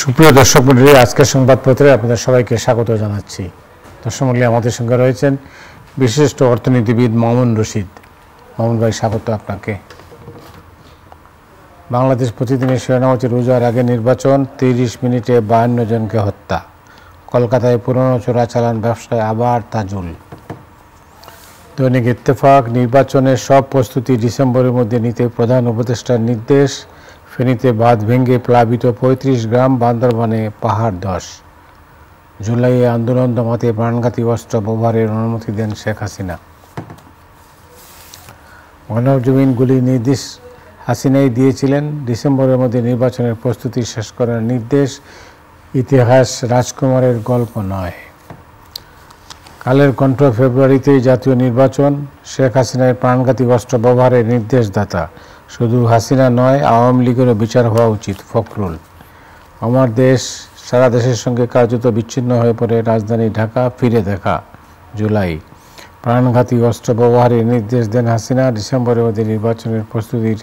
সুপ্রিয় দর্শক মণ্ডলী, আজকের সংবাদপত্রে আপনাদের সবাইকে স্বাগত জানাচ্ছি। দর্শক মণ্ডলী, আমাদের সঙ্গে রয়েছেন বিশিষ্ট অর্থনীতিবিদ মামুন রশিদ। মামুন ভাই, স্বাগত আপনাকে। বাংলাদেশ প্রতিদিনের শিরোনাম হচ্ছে রোজার আগে নির্বাচন, 30 মিনিটে 52 জনকে হত্যা। কলকাতায় পুরনো চোরাচালান ব্যবসায় আবার তাজুল। দৈনিক ইত্তেফাক, নির্বাচনের সব প্রস্তুতি ডিসেম্বরের মধ্যে নিতে প্রধান উপদেষ্টার নির্দেশ। ফেনীতে বাঁধ ভেঙে প্লাবিত 35 গ্রাম, বান্দরবানে পাহাড় ধস। জুলাইয়ে আন্দোলন দমাতে প্রাণঘাতী অস্ত্র ব্যবহারের অনুমতি দেন শেখ হাসিনা। গণজমিন গুলি নির্দেশ হাসিনাই দিয়েছিলেন। ডিসেম্বরের মধ্যে নির্বাচনের প্রস্তুতি শেষ করার নির্দেশ। ইতিহাস রাজকুমারের গল্প নয়। কালের কণ্ঠ, ফেব্রুয়ারিতেই জাতীয় নির্বাচন। শেখ হাসিনার প্রাণঘাতী অস্ত্র ব্যবহারের নির্দেশদাতা। শুধু হাসিনা নয়, আওয়ামী লীগেরও বিচার হওয়া উচিত, ফখরুল। আমার দেশ সারা দেশের সঙ্গে কার্যত বিচ্ছিন্ন হয়ে পড়ে, রাজধানী ঢাকা ফিরে দেখা, জুলাই। প্রাণঘাতী অস্ত্র ব্যবহারের নির্দেশ দেন হাসিনা। ডিসেম্বরের মধ্যে নির্বাচনের প্রস্তুতির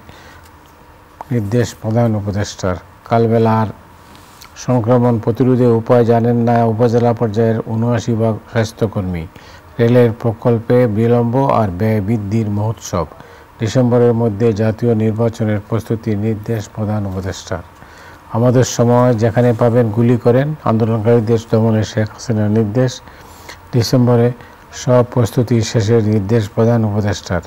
নির্দেশ প্রধান উপদেষ্টার। কালবেলার সংক্রমণ প্রতিরোধে উপায় জানেন না উপজেলা পর্যায়ের ৭৯ ভাগ স্বাস্থ্যকর্মী। রেলের প্রকল্পে বিলম্ব আর ব্যয় বৃদ্ধির মহোৎসব। ডিসেম্বরের মধ্যে জাতীয় নির্বাচনের প্রস্তুতি নির্দেশ প্রধান উপদেষ্টার। আমাদের সময় যেখানে পাবেন গুলি করেন, আন্দোলনকারীদের দমনে শেখ হাসিনার নির্দেশ। ডিসেম্বরে সব প্রস্তুতি শেষের নির্দেশ প্রধান উপদেষ্টার।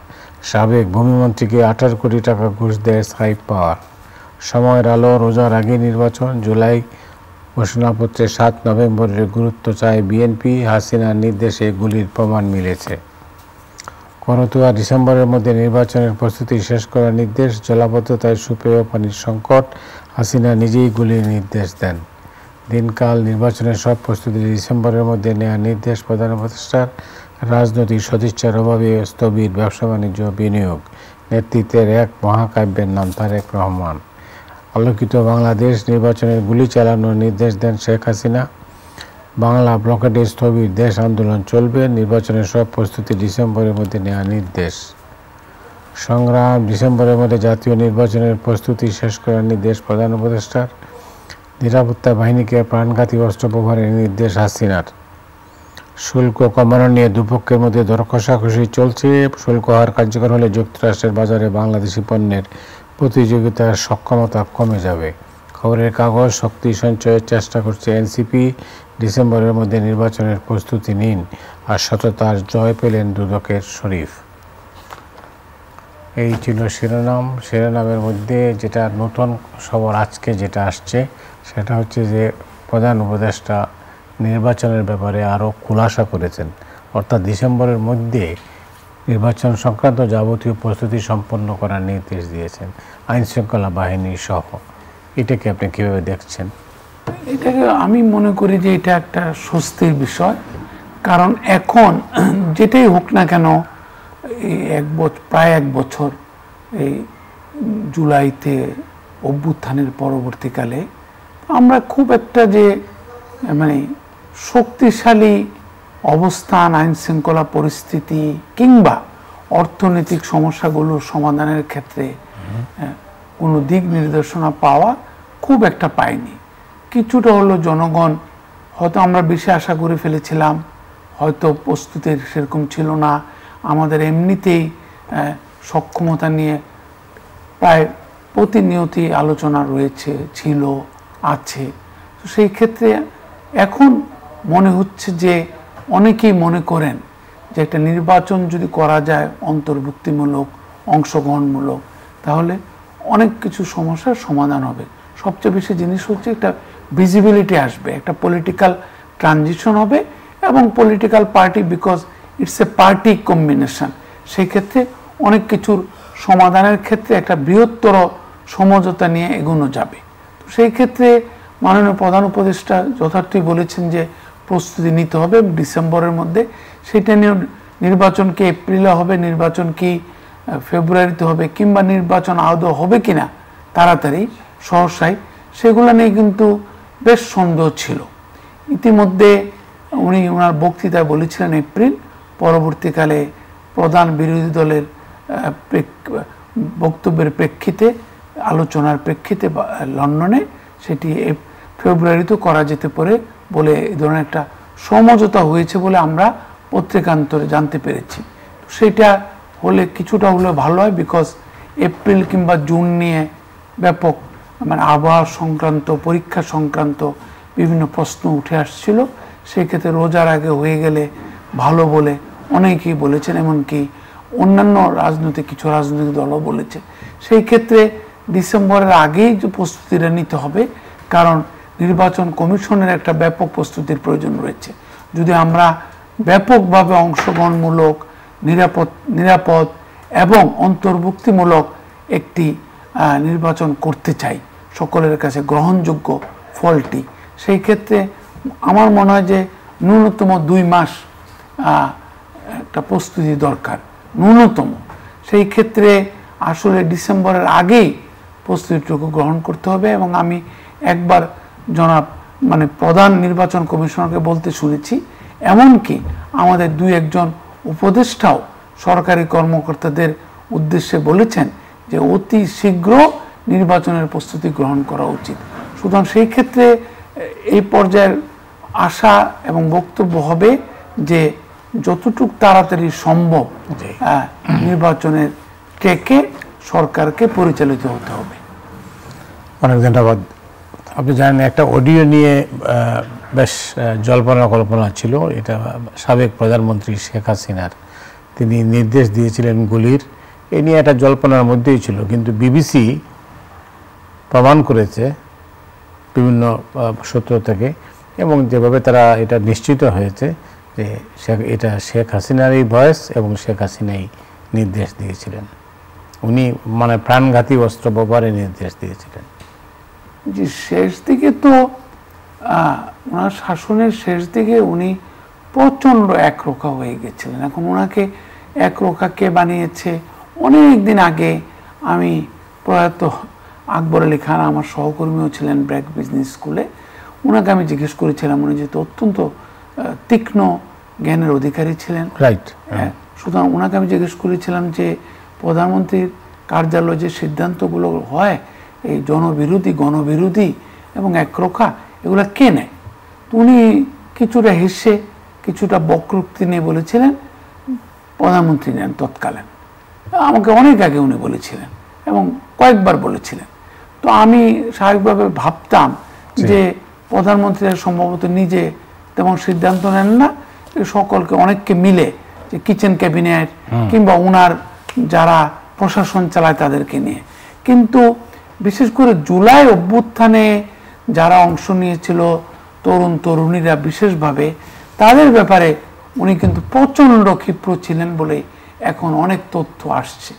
সাবেক ভূমিমন্ত্রীকে 18 কোটি টাকা ঘুষ দেয় স্কাই পাওয়ার। সময়ের আলো, রোজার আগে নির্বাচন। জুলাই ঘোষণাপত্রে 7 নভেম্বরের গুরুত্ব চায় বিএনপি। হাসিনার নির্দেশে গুলির প্রমাণ মিলেছে। করতোয়া, ডিসেম্বরের মধ্যে নির্বাচনের প্রস্তুতি শেষ করার নির্দেশ। জলাবদ্ধতায় সুপেয় পানির সংকট। হাসিনা নিজেই গুলির নির্দেশ দেন। দিনকাল, নির্বাচনের সব প্রস্তুতি ডিসেম্বরের মধ্যে নেওয়ার নির্দেশ প্রধান উপদেষ্টার। রাজনৈতিক সদিচ্ছার অভাবে স্থবির ব্যবসা বাণিজ্য, বিনিয়োগ। নেতৃত্বের এক মহাকাব্যের নাম তারেক রহমান। আলোকিত বাংলাদেশ, নির্বাচনের গুলি চালানোর নির্দেশ দেন শেখ হাসিনা। বাংলা ব্লকেডে স্থবির দেশ, আন্দোলন চলবে। নির্বাচনের সব প্রস্তুতি ডিসেম্বরের মধ্যে নেওয়ার নির্দেশ। সংগ্রাম, ডিসেম্বরের মধ্যে জাতীয় নির্বাচনের প্রস্তুতি শেষ করার নির্দেশ প্রধান উপদেষ্টার। নিরাপত্তা বাহিনীকে প্রাণঘাতী অস্ত্র ব্যবহারের নির্দেশ হাসিনার। শুল্ক কমানো নিয়ে দুপক্ষের মধ্যে দর কষাকষি চলছে। শুল্ক হার কার্যকর হলে যুক্তরাষ্ট্রের বাজারে বাংলাদেশি পণ্যের প্রতিযোগিতার সক্ষমতা কমে যাবে। খবরের কাগজ, শক্তি সঞ্চয়ের চেষ্টা করছে এনসিপি। ডিসেম্বরের মধ্যে নির্বাচনের প্রস্তুতি নিন। আর সততার জয় পেলেন দুদকের শরীফ। এই ছিল শিরোনাম। শিরোনামের মধ্যে যেটা নতুন খবর আজকে যেটা আসছে সেটা হচ্ছে যে প্রধান উপদেষ্টা নির্বাচনের ব্যাপারে আরও খুলাসা করেছেন। অর্থাৎ ডিসেম্বরের মধ্যে নির্বাচন সংক্রান্ত যাবতীয় প্রস্তুতি সম্পন্ন করার নির্দেশ দিয়েছেন আইনশৃঙ্খলা বাহিনী সহ। এটাকে আপনি কীভাবে দেখছেন? এটাকে আমি মনে করি যে এটা একটা স্বস্তির বিষয়। কারণ এখন যেটাই হোক না কেন, এই প্রায় এক বছর এই জুলাইতে অভ্যুত্থানের পরবর্তীকালে আমরা খুব একটা যে মানে শক্তিশালী অবস্থান, আইনশৃঙ্খলা পরিস্থিতি কিংবা অর্থনৈতিক সমস্যাগুলোর সমাধানের ক্ষেত্রে কোনো দিক নির্দেশনা পাওয়া খুব একটা পাইনি। কিছুটা হলো জনগণ হয়তো আমরা বেশি আশা করে ফেলেছিলাম, হয়তো প্রস্তুতির সেরকম ছিল না। আমাদের এমনিতেই সক্ষমতা নিয়ে প্রায় প্রতিনিয়তই আলোচনা রয়েছে, ছিল, আছে। তো সেই ক্ষেত্রে এখন মনে হচ্ছে যে অনেকেই মনে করেন যে একটা নির্বাচন যদি করা যায় অন্তর্ভুক্তিমূলক, অংশগ্রহণমূলক, তাহলে অনেক কিছু সমস্যার সমাধান হবে। সবচেয়ে বেশি জিনিস হচ্ছে একটা ভিজিবিলিটি আসবে, একটা পলিটিক্যাল ট্রানজিশন হবে এবং political party, because it's a party combination, সেই ক্ষেত্রে অনেক কিছুর সমাধানের ক্ষেত্রে একটা বৃহত্তর সমঝোতা নিয়ে এগোনো যাবে। তো সেই ক্ষেত্রে মাননীয় প্রধান উপদেষ্টা যথার্থই বলেছেন যে প্রস্তুতি নিতে হবে ডিসেম্বরের মধ্যে। সেটা নিয়ে নির্বাচন কি এপ্রিলে হবে, নির্বাচন কি ফেব্রুয়ারিতে হবে, কিংবা নির্বাচন আদৌ হবে কিনা তাড়াতাড়ি সহসাই, সেগুলো নিয়ে কিন্তু বেশ সন্দেহ ছিল। ইতিমধ্যে উনি ওনার বক্তৃতায় বলেছিলেন এপ্রিল, পরবর্তীকালে প্রধান বিরোধী দলের বক্তব্যের প্রেক্ষিতে, আলোচনার প্রেক্ষিতে লন্ডনে সেটি ফেব্রুয়ারিতেও করা যেতে পারে বলে এই ধরনের একটা সমঝোতা হয়েছে বলে আমরা পত্রিকান্তরে জানতে পেরেছি। সেটা হলে কিছুটা হলে ভালো হয়, বিকজ এপ্রিল কিংবা জুন নিয়ে ব্যাপক মানে আবহাওয়া সংক্রান্ত, পরীক্ষা সংক্রান্ত বিভিন্ন প্রশ্ন উঠে আসছিল। সেই ক্ষেত্রে রোজার আগে হয়ে গেলে ভালো বলে অনেকেই বলেছেন, এমনকি অন্যান্য কিছু রাজনৈতিক দলও বলেছে। সেই ক্ষেত্রে ডিসেম্বরের আগেই যে প্রস্তুতিটা নিতে হবে, কারণ নির্বাচন কমিশনের একটা ব্যাপক প্রস্তুতির প্রয়োজন রয়েছে। যদি আমরা ব্যাপকভাবে অংশগ্রহণমূলক, নিরাপদ এবং অন্তর্ভুক্তিমূলক একটি নির্বাচন করতে চাই, সকলের কাছে গ্রহণযোগ্য ফলটি, সেই ক্ষেত্রে আমার মনে হয় যে ন্যূনতম 2 মাস একটা প্রস্তুতি দরকার, ন্যূনতম। সেই ক্ষেত্রে আসলে ডিসেম্বরের আগেই প্রস্তুতিটুকু গ্রহণ করতে হবে। এবং আমি একবার জনাব মানে প্রধান নির্বাচন কমিশনারকে বলতে শুনেছি, এমনকি আমাদের 2-1 উপদেষ্টাও সরকারি কর্মকর্তাদের উদ্দেশ্যে বলেছেন যে অতি শীঘ্র নির্বাচনের প্রস্তুতি গ্রহণ করা উচিত। সুতরাং সেই ক্ষেত্রে এই পর্যায়ের আশা এবং বক্তব্য হবে যে যতটুকু তাড়াতাড়ি সম্ভব নির্বাচনের ট্র্যাকে সরকারকে পরিচালিত হতে হবে। অনেক ধন্যবাদ। আপনি জানেন একটা অডিও নিয়ে বেশ জল্পনা কল্পনা ছিল, এটা সাবেক প্রধানমন্ত্রী শেখ হাসিনার, তিনি নির্দেশ দিয়েছিলেন গুলির, এ নিয়ে একটা জল্পনার মধ্যেই ছিল। কিন্তু বিবিসি প্রমাণ করেছে বিভিন্ন সূত্র থেকে, এবং যেভাবে তারা এটা নিশ্চিত হয়েছে যে এটা শেখ হাসিনারই ভয়েস এবং শেখ হাসিনাই নির্দেশ দিয়েছিলেন। উনি মানে প্রাণঘাতী অস্ত্র ব্যবহারের নির্দেশ দিয়েছিলেন। যে শেষ দিকে তো ওনার শাসনের শেষ দিকে উনি প্রচণ্ড একরোখা হয়ে গেছিলেন। এখন ওনাকে একরোখা কে বানিয়েছে? অনেক দিন আগে আমি প্রয়াত আকবর আলী খান, আমার সহকর্মীও ছিলেন ব্র্যাক বিজনেস স্কুলে, ওনাকে আমি জিজ্ঞেস করেছিলাম, উনি যেহেতু অত্যন্ত তীক্ষ্ণ জ্ঞানের অধিকারী ছিলেন, রাইট, সুতরাং ওনাকে আমি জিজ্ঞেস করেছিলাম যে প্রধানমন্ত্রীর কার্যালয়ে যে সিদ্ধান্তগুলো হয় এই জনবিরোধী, গণবিরোধী এবং একরোখা, এগুলো কে নেয়? তো উনি কিছুটা হেসে কিছুটা বক্রোক্তি নিয়ে বলেছিলেন প্রধানমন্ত্রী নেন তৎকালীন। আমাকে অনেক আগে উনি বলেছিলেন এবং কয়েকবার বলেছিলেন। তো আমি স্বাভাবিকভাবে ভাবতাম যে প্রধানমন্ত্রীরা সম্ভবত নিজে তেমন সিদ্ধান্ত নেন না, সকলকে অনেককে মিলে যে কিচেন ক্যাবিনেট কিংবা ওনার যারা প্রশাসন চালায় তাদেরকে নিয়ে। কিন্তু বিশেষ করে জুলাই অভ্যুত্থানে যারা অংশ নিয়েছিল, তরুণ তরুণীরা বিশেষভাবে, তাদের ব্যাপারে উনি কিন্তু প্রচণ্ড ক্ষিপ্র ছিলেন বলে এখন অনেক তথ্য আসছে।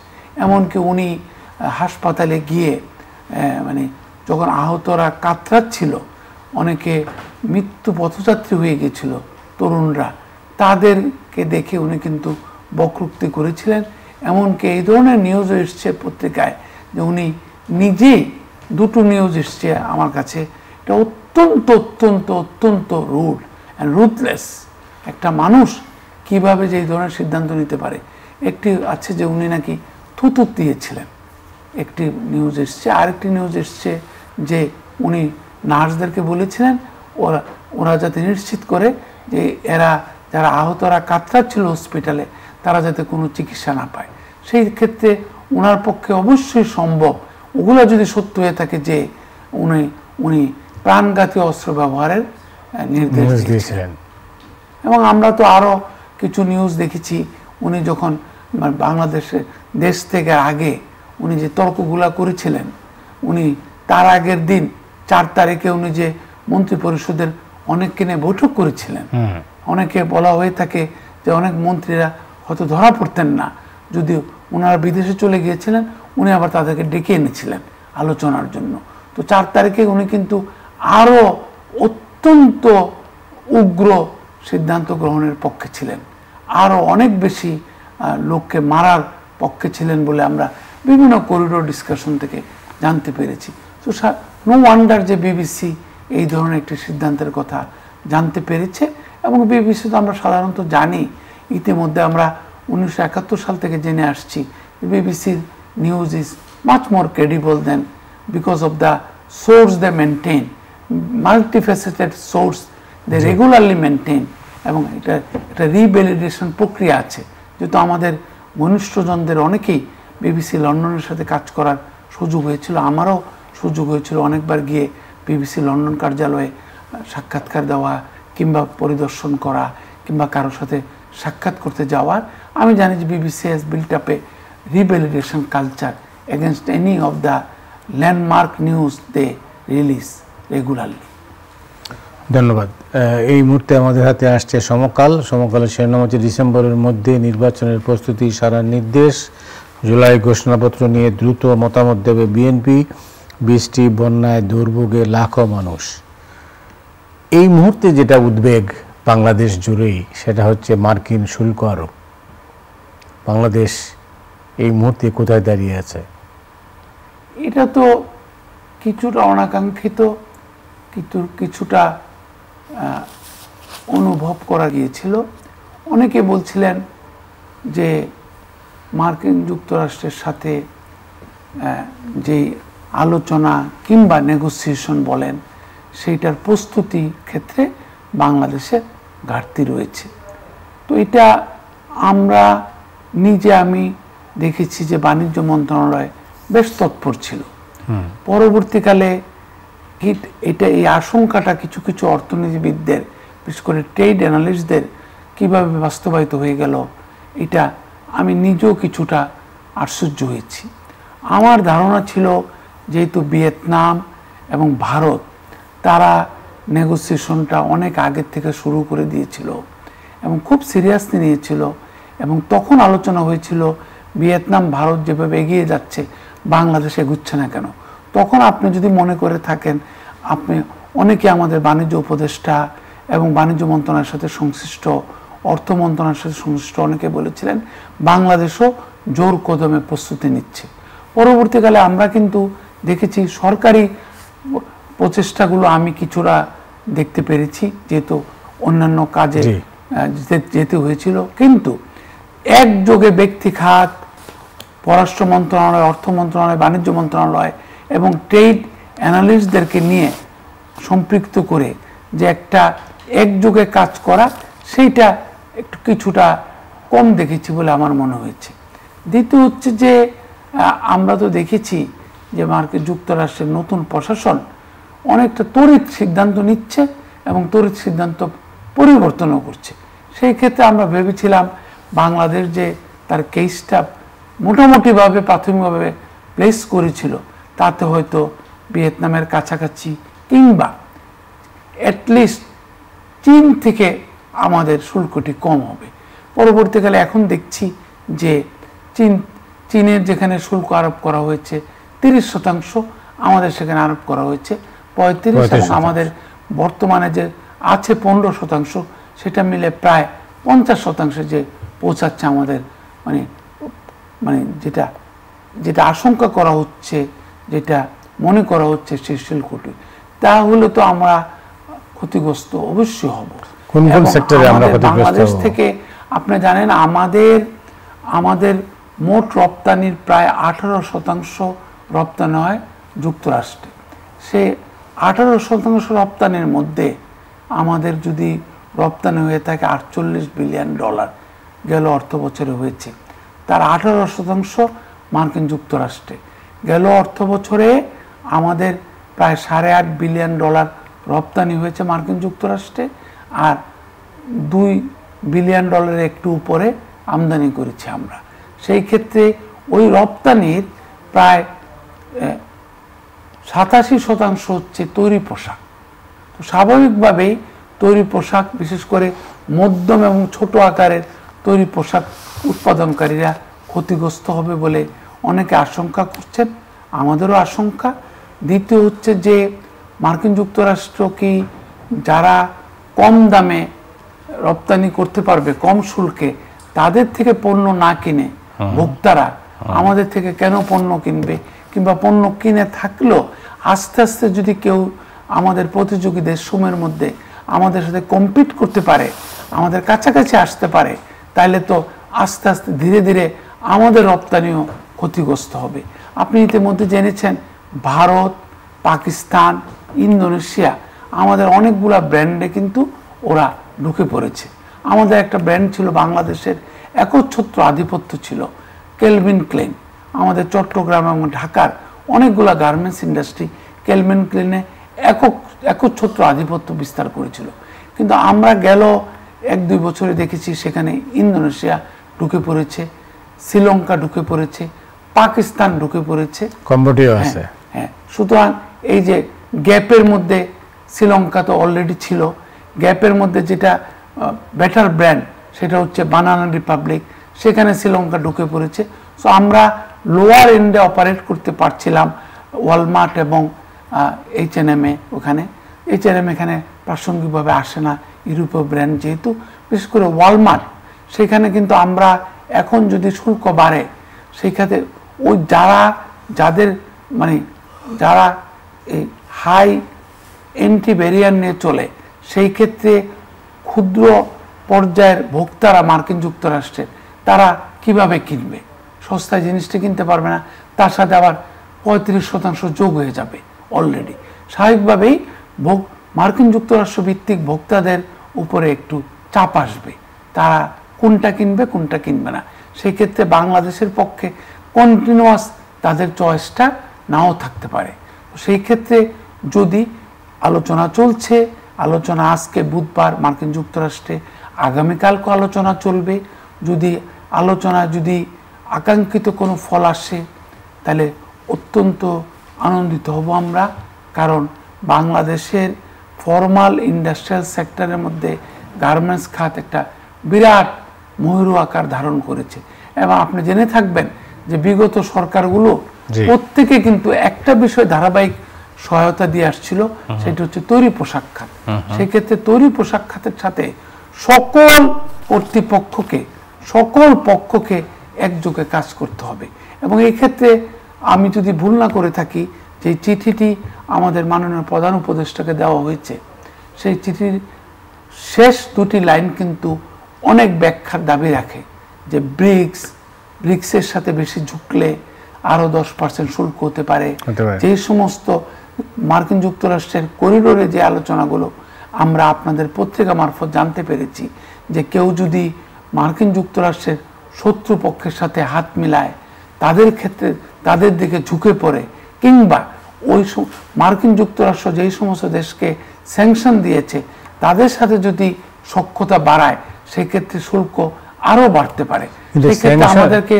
এমনকি উনি হাসপাতালে গিয়ে মানে যখন আহতরা কাতরাচ্ছিল, অনেকে মৃত্যু পথযাত্রী হয়ে গেছিল তরুণরা, তাদেরকে দেখে উনি কিন্তু বক্রোক্তি করেছিলেন। এমনকি এই ধরনের নিউজও এসছে পত্রিকায় যে উনি নিজেই, 2টো নিউজ এসছে আমার কাছে, এটা অত্যন্ত অত্যন্ত অত্যন্ত রুড অ্যান্ড রুথলেস। একটা মানুষ কিভাবে যে এই ধরনের সিদ্ধান্ত নিতে পারে। একটি আছে যে উনি নাকি থুতু দিয়েছিলেন, একটি নিউজ এসছে। আরেকটি নিউজ এসছে যে উনি নার্সদেরকে বলেছিলেন ওরা যাতে নিশ্চিত করে যে এরা যারা আহতরা কাতরাচ্ছিল হসপিটালে, তারা যাতে কোনো চিকিৎসা না পায়। সেই ক্ষেত্রে ওনার পক্ষে অবশ্যই সম্ভব, ওগুলো যদি সত্য হয়ে থাকে, যে উনি প্রাণঘাতী অস্ত্র ব্যবহারের নির্দেশ দিয়েছিলেন। এবং আমরা তো আরও কিছু নিউজ দেখেছি, উনি যখন বাংলাদেশে দেশ থেকে আগে উনি যে তর্কগুলা করেছিলেন, উনি তার আগের দিন 4 তারিখে উনি যে মন্ত্রী পরিষদের অনেককে নিয়ে বৈঠক করেছিলেন। অনেকে বলা হয়ে থাকে যে অনেক মন্ত্রীরা হয়তো ধরা পড়তেন না, যদিও ওনারা বিদেশে চলে গিয়েছিলেন, উনি আবার তাদেরকে ডেকে এনেছিলেন আলোচনার জন্য। তো 4 তারিখে উনি কিন্তু আরও অত্যন্ত উগ্র সিদ্ধান্ত গ্রহণের পক্ষে ছিলেন, আরও অনেক বেশি লোককে মারার পক্ষে ছিলেন বলে আমরা বিভিন্ন করিডোর ডিসকাশন থেকে জানতে পেরেছি। তো নো ওয়ান্ডার যে বিবিসি এই ধরনের একটি সিদ্ধান্তের কথা জানতে পেরেছে। এবং বিবিসি তো আমরা সাধারণত জানি, ইতিমধ্যে আমরা 1971 সাল থেকে জেনে আসছি, বিবিসির news is much more credible than, because of the source they maintain, multifaceted source they regularly maintain, এবং এটা একটা রিভ্যালিডেশন প্রক্রিয়া আছে। যেহেতু আমাদের ঘনিষ্ঠজনদের অনেকেই বিবিসি লন্ডনের সাথে কাজ করার সুযোগ হয়েছিল, আমারও সুযোগ হয়েছিল অনেকবার গিয়ে বিবিসি লন্ডন কার্যালয়ে সাক্ষাৎকার দেওয়া কিংবা পরিদর্শন করা কিংবা কারোর সাথে সাক্ষাৎ করতে যাওয়ার। আমি জানি যে BBC has built up a revalidation culture against any of the landmark news they release regularly. ধন্যবাদ। এই মুহূর্তে আমাদের হাতে আসছে সমকালের শিরোনাম হচ্ছে ডিসেম্বরের মধ্যে নির্বাচনের প্রস্তুতি সারার নির্দেশ, জুলাই ঘোষণাপত্র নিয়ে দ্রুত মতামত দেবে বিএনপি, বৃষ্টি বন্যায় দুর্ভোগে লাখো মানুষ। এই মুহূর্তে যেটা উদ্বেগ বাংলাদেশ জুড়েই সেটা হচ্ছে মার্কিন শুল্ক আরোপ। বাংলাদেশ এই মুহূর্তে কোথায় দাঁড়িয়ে আছে? এটা তো কিছুটা অনাকাঙ্ক্ষিত, কিছুটা অনুভব করা গিয়েছিল। অনেকে বলছিলেন যে মার্কিন যুক্তরাষ্ট্রের সাথে যে আলোচনা কিংবা নেগোসিয়েশন বলেন, সেইটার প্রস্তুতি ক্ষেত্রে বাংলাদেশের ঘাটতি রয়েছে। তো এটা আমি দেখেছি যে বাণিজ্য মন্ত্রণালয় বেশ তৎপর ছিল। পরবর্তীকালে এই আশঙ্কাটা কিছু কিছু অর্থনীতিবিদদের, বিশেষ করে ট্রেড অ্যানালিস্টদের কিভাবে বাস্তবায়িত হয়ে গেল, এটা আমি নিজেও কিছুটা আশ্চর্য হয়েছি। আমার ধারণা ছিল যেহেতু ভিয়েতনাম এবং ভারত তারা নেগোসিয়েশনটা অনেক আগের থেকে শুরু করে দিয়েছিল এবং খুব সিরিয়াসলি নিয়েছিল, এবং তখন আলোচনা হয়েছিল ভিয়েতনাম ভারত যেভাবে এগিয়ে যাচ্ছে বাংলাদেশে এগুচ্ছে না কেন। তখন আপনি যদি মনে করে থাকেন, আপনি অনেকে আমাদের বাণিজ্য উপদেষ্টা এবং বাণিজ্য মন্ত্রণালয়ের সাথে সংশ্লিষ্ট, অর্থ মন্ত্রণালয়ের সাথে সংশ্লিষ্ট অনেকে বলেছিলেন বাংলাদেশও জোর কদমে প্রস্তুতি নিচ্ছে। পরবর্তীকালে আমরা কিন্তু দেখেছি সরকারি প্রচেষ্টাগুলো আমি কিছুটা দেখতে পেরেছি, যেহেতু অন্যান্য কাজে যেতে হয়েছিল, কিন্তু একযোগে ব্যক্তি খাত, পররাষ্ট্র মন্ত্রণালয়, অর্থ মন্ত্রণালয়, বাণিজ্য মন্ত্রণালয় এবং ট্রেড অ্যানালিস্টদেরকে নিয়ে সম্পৃক্ত করে যে একটা একযোগে কাজ করা, সেইটা একটু কিছুটা কম দেখেছি বলে আমার মনে হয়েছে। দ্বিতীয় হচ্ছে যে আমরা তো দেখেছি যে মার্কিন যুক্তরাষ্ট্রের নতুন প্রশাসন অনেকটা তড়িৎ সিদ্ধান্ত নিচ্ছে এবং তড়িৎ সিদ্ধান্ত পরিবর্তনও করছে। সেই ক্ষেত্রে আমরা ভেবেছিলাম বাংলাদেশ যে তার কেসটা মোটামুটিভাবে প্রাথমিকভাবে প্লেস করেছিল, তাতে হয়তো ভিয়েতনামের কাছাকাছি কিংবা অ্যাটলিস্ট চীন থেকে আমাদের শুল্কটি কম হবে। পরবর্তীকালে এখন দেখছি যে চীনের যেখানে শুল্ক আরোপ করা হয়েছে 30%, আমাদের সেখানে আরোপ করা হয়েছে 35%, এবং আমাদের বর্তমানে যে আছে 15%, সেটা মিলে প্রায় 50% যে পৌঁছাচ্ছে আমাদের, মানে যেটা আশঙ্কা করা হচ্ছে, যেটা মনে করা হচ্ছে সেই শুল্কটি, তাহলে তো আমরা ক্ষতিগ্রস্ত অবশ্যই হব। কোন কোন সেক্টরে আমরা ক্ষতিগ্রস্ত হব? বাংলাদেশ থেকে আপনি জানেন আমাদের মোট রপ্তানির প্রায় 18% রপ্তানি হয় যুক্তরাষ্ট্রে। সে 18% রপ্তানির মধ্যে আমাদের যদি রপ্তানি হয়ে থাকে $48 বিলিয়ন, গেল অর্থ বছরে হয়েছে, তার 18% মার্কিন যুক্তরাষ্ট্রে। গেল অর্থ বছরে আমাদের প্রায় $8.5 বিলিয়ন রপ্তানি হয়েছে মার্কিন যুক্তরাষ্ট্রে, আর $2 বিলিয়ন একটু উপরে আমদানি করেছি আমরা। সেই ক্ষেত্রে ওই রপ্তানির প্রায় 87% হচ্ছে তৈরি পোশাক। তো স্বাভাবিকভাবেই তৈরি পোশাক, বিশেষ করে মধ্যম এবং ছোট আকারের তৈরি পোশাক উৎপাদনকারীরা ক্ষতিগ্রস্ত হবে বলে অনেকে আশঙ্কা করছেন, আমাদেরও আশঙ্কা। দ্বিতীয় হচ্ছে যে মার্কিন যুক্তরাষ্ট্র কি যারা কম দামে রপ্তানি করতে পারবে, কম শুল্কে, তাদের থেকে পণ্য না কিনে ভোক্তারা আমাদের থেকে কেন পণ্য কিনবে, কিংবা পণ্য কিনে থাকলেও আস্তে আস্তে যদি কেউ আমাদের প্রতিযোগী দেশসমূহের মধ্যে আমাদের সাথে কম্পিট করতে পারে, আমাদের কাছাকাছি আসতে পারে, তাহলে তো আস্তে আস্তে ধীরে ধীরে আমাদের রপ্তানিও ক্ষতিগ্রস্ত হবে। আপনি ইতিমধ্যে জেনেছেন ভারত, পাকিস্তান, ইন্দোনেশিয়া, আমাদের অনেকগুলা ব্র্যান্ডে কিন্তু ওরা ঢুকে পড়েছে। আমাদের একটা ব্র্যান্ড ছিল, বাংলাদেশের একচ্ছত্র আধিপত্য ছিল, কেলভিন ক্লেইন। আমাদের চট্টগ্রাম এবং ঢাকার অনেকগুলা গার্মেন্টস ইন্ডাস্ট্রি কেলভিন ক্লেইনে একচ্ছত্র আধিপত্য বিস্তার করেছিল। কিন্তু আমরা গেল 1-2 বছরে দেখেছি সেখানে ইন্দোনেশিয়া ঢুকে পড়েছে, শ্রীলঙ্কা ঢুকে পড়েছে, পাকিস্তান ঢুকে পড়েছে, কম্বোডিয়া আছে। হ্যাঁ, সুতরাং এই যে গ্যাপের মধ্যে শ্রীলঙ্কা তো অলরেডি ছিল, গ্যাপের মধ্যে যেটা বেটার ব্র্যান্ড সেটা হচ্ছে বানানা রিপাবলিক, সেখানে শ্রীলঙ্কা ঢুকে পড়েছে। সো আমরা লোয়ার এন্ডে অপারেট করতে পারছিলাম ওয়ালমার্ট এবং H&M ওখানে। H&M এখানে প্রাসঙ্গিকভাবে আসে না, ইউরোপীয় ব্র্যান্ড যেহেতু, বিশেষ করে ওয়ালমার্ট সেখানে কিন্তু আমরা এখন যদি শুল্ক বাড়ে সেই ক্ষেত্রে ওই যাদের মানে যারা এই হাই এন্ট্রি ব্যারিয়ার নিয়ে চলে, সেই ক্ষেত্রে ক্ষুদ্র পর্যায়ের ভোক্তারা মার্কিন যুক্তরাষ্ট্রের তারা কিভাবে কিনবে? সস্তায় জিনিসটা কিনতে পারবে না, তার সাথে আবার 35% যোগ হয়ে যাবে অলরেডি। স্বাভাবিকভাবেই মার্কিন যুক্তরাষ্ট্র ভিত্তিক ভোক্তাদের উপরে একটু চাপ আসবে, তারা কোনটা কিনবে কোনটা কিনবে না। সেই ক্ষেত্রে বাংলাদেশের পক্ষে কন্টিনিউয়াস তাদের চয়েসটা নাও থাকতে পারে। সেই ক্ষেত্রে যদি আলোচনা চলছে, আলোচনা আজকে বুধবার মার্কিন যুক্তরাষ্ট্রে, আগামীকালকে আলোচনা চলবে, যদি আলোচনা যদি আকাঙ্ক্ষিত কোনো ফল আসে তাহলে অত্যন্ত আনন্দিত হব আমরা। কারণ বাংলাদেশের ফর্মাল ইন্ডাস্ট্রিয়াল সেক্টরের মধ্যে গার্মেন্টস খাত একটা বিরাট ময়ূর আকার ধারণ করেছে। এবং আপনি জেনে থাকবেন যে বিগত সরকারগুলো প্রত্যেকে কিন্তু একটা বিষয় ধারাবাহিক সহায়তা দিয়ে আসছিল, সেটা হচ্ছে তৈরি পোশাক খাত। সেই ক্ষেত্রে তৈরি পোশাক খাতের সাথে সকল কর্তৃপক্ষকে, সকল পক্ষকে একযোগে কাজ করতে হবে। এবং এই ক্ষেত্রে আমি যদি ভুল না করে থাকি, যে চিঠিটি আমাদের মাননীয় প্রধান উপদেষ্টাকে দেওয়া হয়েছে, সেই চিঠির শেষ 2টি লাইন কিন্তু অনেক ব্যাখ্যার দাবি রাখে, যে ব্রিক্সের সাথে বেশি ঝুঁকলে আরো 10% শুল্ক হতে পারে। যেই সমস্ত মার্কিন যুক্তরাষ্ট্রের করিডোরে যে আলোচনাগুলো আমরা আপনাদের পত্রিকা মারফত জানতে পেরেছি, যে কেউ যদি মার্কিন যুক্তরাষ্ট্রের শত্রুপক্ষের সাথে হাত মিলায়, তাদের ক্ষেত্রে তাদের দিকে ঝুঁকে পড়ে, কিংবা ওই মার্কিন যুক্তরাষ্ট্র যেই সমস্ত দেশকে স্যাংশন দিয়েছে তাদের সাথে যদি সখ্যতা বাড়ায়, সেক্ষেত্রে শুল্ক আরো বাড়তে পারে। আমাদেরকে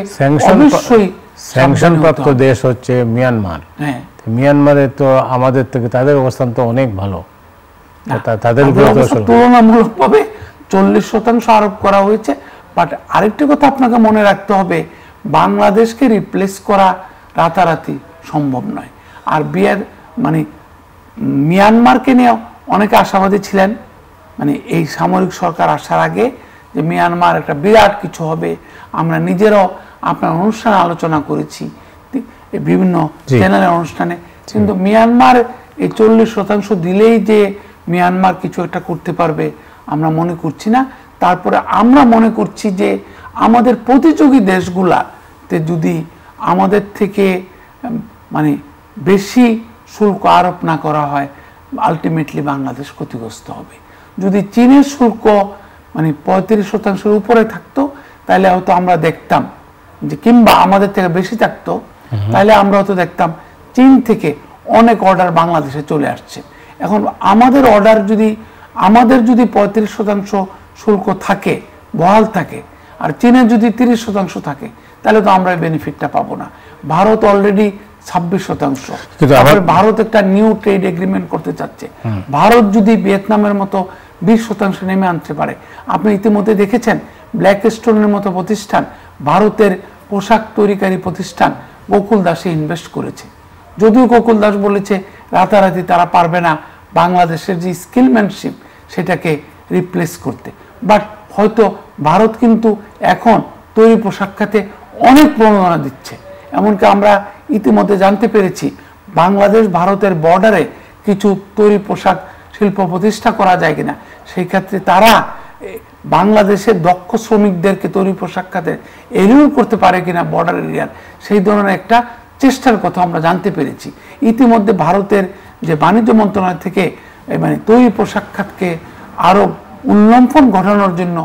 অবশ্যই স্যাংশনপ্রাপ্ত দেশ হচ্ছে মিয়ানমার। হ্যাঁ, মিয়ানমারে তো আমাদের থেকে তাদের অবস্থান তো অনেক ভালো, তাদের তুলনামূলকভাবে 40% আরোপ করা হয়েছে। বাট আরেকটি কথা আপনাকে মনে রাখতে হবে, বাংলাদেশকে রিপ্লেস করা রাতারাতি সম্ভব নয়। আর মানে মিয়ানমারকে নিয়ে অনেকে আশাবাদী ছিলেন, মানে এই সামরিক সরকার আসার আগে, যে মিয়ানমার একটা বিরাট কিছু হবে। আমরা নিজেরাও আপনার অনুষ্ঠানে আলোচনা করেছি, বিভিন্ন চ্যানেলের অনুষ্ঠানে। কিন্তু মিয়ানমার এই 40% দিলেই যে মিয়ানমার কিছু একটা করতে পারবে আমরা মনে করছি না। তারপরে আমরা মনে করছি যে আমাদের প্রতিযোগী দেশগুলাতে যদি আমাদের থেকে মানে বেশি শুল্ক আরোপ না করা হয়, আলটিমেটলি বাংলাদেশ ক্ষতিগ্রস্ত হবে। যদি চীনের শুল্ক মানে 35% উপরে থাকতো, তাহলে হয়তো আমরা দেখতাম যে, কিংবা আমাদের থেকে বেশি থাকতো, তাহলে আমরা হয়তো দেখতাম চীন থেকে অনেক অর্ডার বাংলাদেশে চলে আসছে। এখন আমাদের অর্ডার যদি 35% শুল্ক থাকে, বহাল থাকে, আর চীনের যদি 30% থাকে, তাহলে তো আমরা বেনিফিটটা পাবো না। ভারত অলরেডি 26%। ভারত একটা নিউ ট্রেড এগ্রিমেন্ট করতে চাচ্ছে। ভারত যদি ভিয়েতনামের মতো 20% নেমে আনতে পারে, আপনি ইতিমধ্যে দেখেছেন ব্ল্যাক স্টোনের মতো প্রতিষ্ঠান, ভারতের পোশাক তৈরিকারী প্রতিষ্ঠান গোকুল দাসে ইনভেস্ট করেছে। যদিও গোকুল দাস বলেছে রাতারাতি তারা পারবে না বাংলাদেশের যে স্কিলম্যানশিপ সেটাকে রিপ্লেস করতে, বাট হয়তো ভারত কিন্তু এখন তৈরি পোশাক খাতে অনেক প্রণোদনা দিচ্ছে। এমনকি আমরা ইতিমধ্যে জানতে পেরেছি বাংলাদেশ ভারতের বর্ডারে কিছু তৈরি পোশাক শিল্প প্রতিষ্ঠা করা যায় কিনা, সেই ক্ষেত্রে তারা বাংলাদেশের দক্ষ শ্রমিকদেরকে তৈরি পোশাক খাতে এরিও করতে পারে কিনা বর্ডার এরিয়ার, সেই ধরনের একটা চেষ্টার কথা আমরা জানতে পেরেছি। ইতিমধ্যে ভারতের যে বাণিজ্য মন্ত্রণালয় থেকে মানে তৈরি পোশাক খাতকে আরো উল্লম্ফন ঘটানোর জন্য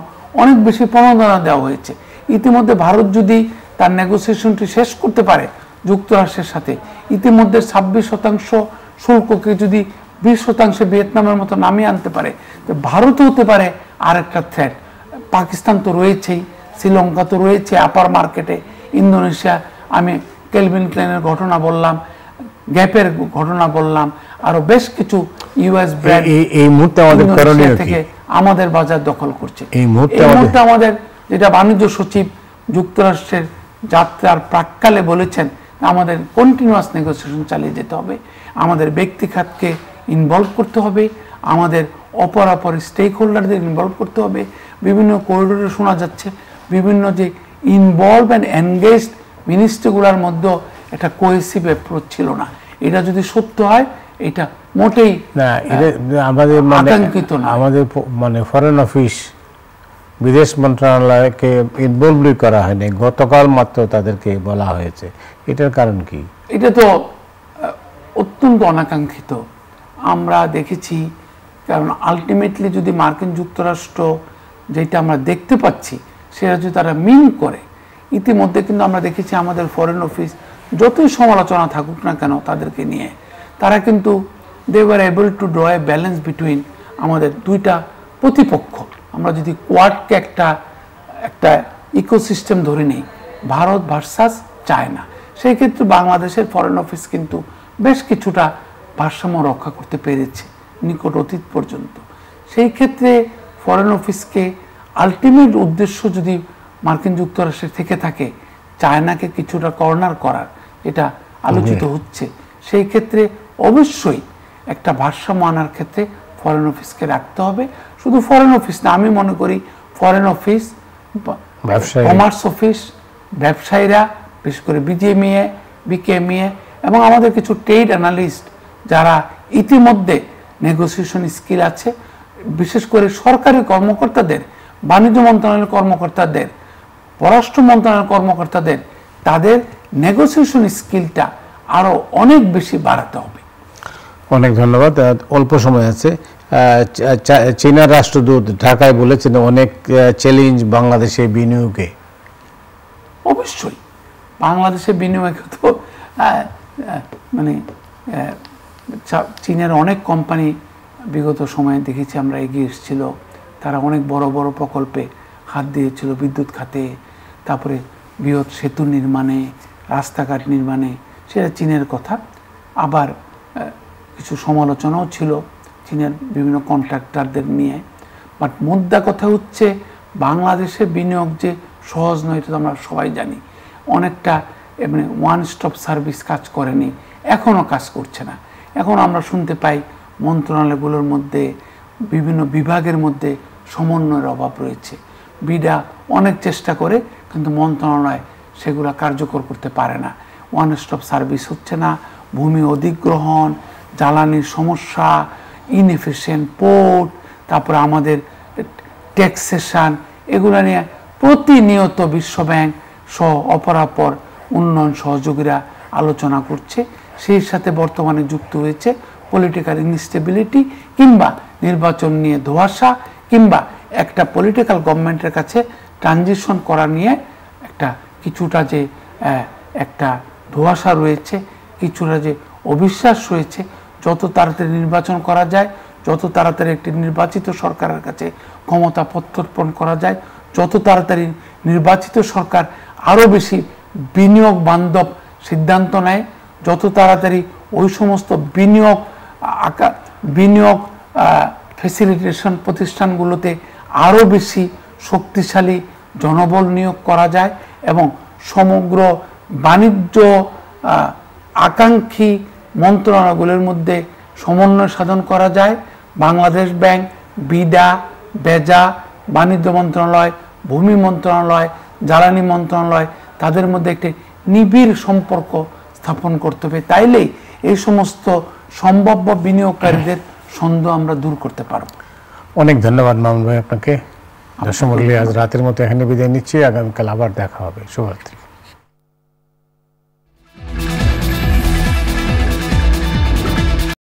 অনেক বেশি প্রণোদনা দেওয়া হয়েছে। ইতিমধ্যে ভারত যদি তার নেগোসিয়েশনটি শেষ করতে পারে যুক্তরাষ্ট্রের সাথে, ইতিমধ্যে 26% শুল্ককে যদি 20% ভিয়েতনামের মতো নামিয়ে আনতে পারে, তো ভারত হতে পারে আরেকটা থ্রেট। পাকিস্তান তো রয়েছেই, শ্রীলঙ্কা তো রয়েছে আপার মার্কেটে, ইন্দোনেশিয়া, আমি কেলভিন ক্লাইনের ঘটনা বললাম, গ্যাপের ঘটনা বললাম, আরো বেশ কিছু ইউএস ব্র্যান্ড এই মুহূর্তে আমাদের করণীয় কি? থেকে আমাদের বাজার দখল করছে। এই মুহূর্তে আমাদের যেটা বাণিজ্য সচিব যুক্তরাষ্ট্রের যাত্রার প্রাক্কালে বলেছেন, আমাদের কন্টিনিউয়াস নেগোসিয়েশন চালিয়ে যেতে হবে, আমাদের ব্যক্তি খাতকে ইনভলভ করতে হবে, আমাদের অপর স্টেক হোল্ডারদের ইনভলভ করতে হবে। বিভিন্ন করিডোরে শোনা যাচ্ছে বিভিন্ন যে ইনভলভ অ্যান্ড এনগেজড মিনিস্ট্রিগুলোর মধ্যে একটা কোহেসিভ অ্যাপ্রোচ ছিল না। এটা যদি সত্য হয়, এটা মোটেই না, আমাদের আকাঙ্ক্ষিত না। আমাদের মানে ফরেন অফিস, বিদেশ মন্ত্রণালয়কে ইনভলভই করা হয়নি, গতকাল মাত্র তাদেরকে বলা হয়েছে। এটার কারণ কি? এটা তো অত্যন্ত অনাকাঙ্ক্ষিত আমরা দেখেছি। কারণ আলটিমেটলি যদি মার্কিন যুক্তরাষ্ট্র যেটা আমরা দেখতে পাচ্ছি সেটা যদি তারা মিন করে, ইতিমধ্যে কিন্তু আমরা দেখেছি আমাদের ফরেন অফিস যতই সমালোচনা থাকুক না কেন তাদেরকে নিয়ে, তারা কিন্তু they were able to draw a balance between আমাদের দুইটা প্রতিপক্ষ। আমরা যদি কোয়াডকে একটা ইকোসিস্টেম ধরে নেই, ভারত ভার্সাস চায়না, সেই ক্ষেত্রে বাংলাদেশের ফরেন অফিস কিন্তু বেশ কিছুটা ভারসাম্য রক্ষা করতে পেরেছে নিকট অতীত পর্যন্ত। সেই ক্ষেত্রে ফরেন অফিসকে আলটিমেট উদ্দেশ্য যদি মার্কিন যুক্তরাষ্ট্রের থেকে থাকে চায়নাকে কিছুটা কর্নার করার, এটা আলোচিত হচ্ছে, সেই ক্ষেত্রে অবশ্যই একটা ভারসাম্য আনার ক্ষেত্রে ফরেন অফিসকে রাখতে হবে। শুধু ফরেন অফিস না, আমি মনে করি ফরেন অফিস, কমার্স অফিস, ব্যবসায়ীরা, বিশেষ করে বিজিএমইএ, বিকেএমইএ এবং আমাদের কিছু ট্রেড অ্যানালিস্ট যারা ইতিমধ্যে নেগোসিয়েশন স্কিল আছে, বিশেষ করে সরকারি কর্মকর্তাদের, বাণিজ্য মন্ত্রণালয়ের কর্মকর্তাদের, পররাষ্ট্র মন্ত্রণালয়ের কর্মকর্তাদের, তাদের নেগোসিয়েশন স্কিলটা আরো অনেক বেশি বাড়াতে হবে। অনেক ধন্যবাদ। অল্প সময় আছে। চীনের রাষ্ট্রদূত ঢাকায় বলেছেন অনেক চ্যালেঞ্জ বাংলাদেশে বিনিয়োগে। অবশ্যই বাংলাদেশে বিনিয়োগে তো মানে চীনের অনেক কোম্পানি বিগত সময়ে দেখেছি আমরা এগিয়ে এসেছিল, তারা অনেক বড় বড় প্রকল্পে হাত দিয়েছিল, বিদ্যুৎ খাতে, তারপরে বৃহৎ সেতু নির্মাণে, রাস্তাঘাট নির্মাণে, সেটা চীনের কথা। আবার কিছু সমালোচনাও ছিল চীনের বিভিন্ন কন্ট্রাক্টরদের নিয়ে। বাট মুদ্রা কথা হচ্ছে বাংলাদেশে বিনিয়োগ যে সহজ নয়, এটা তো আমরা সবাই জানি। অনেকটা মানে ওয়ান স্টপ সার্ভিস কাজ করেনি, এখনও কাজ করছে না। এখন আমরা শুনতে পাই মন্ত্রণালয়গুলোর মধ্যে, বিভিন্ন বিভাগের মধ্যে সমন্বয়ের অভাব রয়েছে। বিডা অনেক চেষ্টা করে কিন্তু মন্ত্রণালয় সেগুলো কার্যকর করতে পারে না। ওয়ান স্টপ সার্ভিস হচ্ছে না, ভূমি অধিগ্রহণ, জ্বালানির সমস্যা, ইনএফিশিয়েন্ট পোর্ট, তারপরে আমাদের ট্যাক্সেশন, এগুলো নিয়ে প্রতিনিয়ত বিশ্বব্যাংক সহ অপরাপর উন্নয়ন সহযোগীরা আলোচনা করছে। সেই সাথে বর্তমানে যুক্ত হয়েছে পলিটিক্যাল ইনস্টেবিলিটি, কিংবা নির্বাচন নিয়ে ধোঁয়াশা, কিংবা একটা পলিটিক্যাল গভর্নমেন্টের কাছে ট্রানজিশন করা নিয়ে একটা কিছুটা যে একটা ধোঁয়াশা রয়েছে, কিছুটা যে অবিশ্বাস রয়েছে। যত তাড়াতাড়ি নির্বাচন করা যায়, যত তাড়াতাড়ি একটি নির্বাচিত সরকারের কাছে ক্ষমতা প্রত্যর্পণ করা যায়, যত তাড়াতাড়ি নির্বাচিত সরকার আরও বেশি বিনিয়োগ বান্ধব সিদ্ধান্ত নেয়, যত তাড়াতাড়ি ওই সমস্ত বিনিয়োগ ফ্যাসিলিটেশন প্রতিষ্ঠানগুলোতে আরও বেশি শক্তিশালী জনবল নিয়োগ করা যায় এবং সমগ্র বাণিজ্য আকাঙ্ক্ষী মন্ত্রণালয়গুলোর মধ্যে সমন্বয় সাধন করা যায়, বাংলাদেশ ব্যাংক, বিডা, বেজা, বাণিজ্য মন্ত্রণালয়, ভূমি মন্ত্রণালয়, জ্বালানি মন্ত্রণালয়, তাদের মধ্যে একটি নিবিড় সম্পর্ক স্থাপন করতে হবে। তাইলেই এই সমস্ত সম্ভাব্য বিনিয়োগকারীদের সন্দেহ আমরা দূর করতে পারব। অনেক ধন্যবাদ মামুন ভাই আপনাকে। দর্শক মণ্ডলী, আজ রাতের মতো এখানে বিদায় নিচ্ছি। আগামীকাল আবার দেখা হবে। শুভরাত্রি।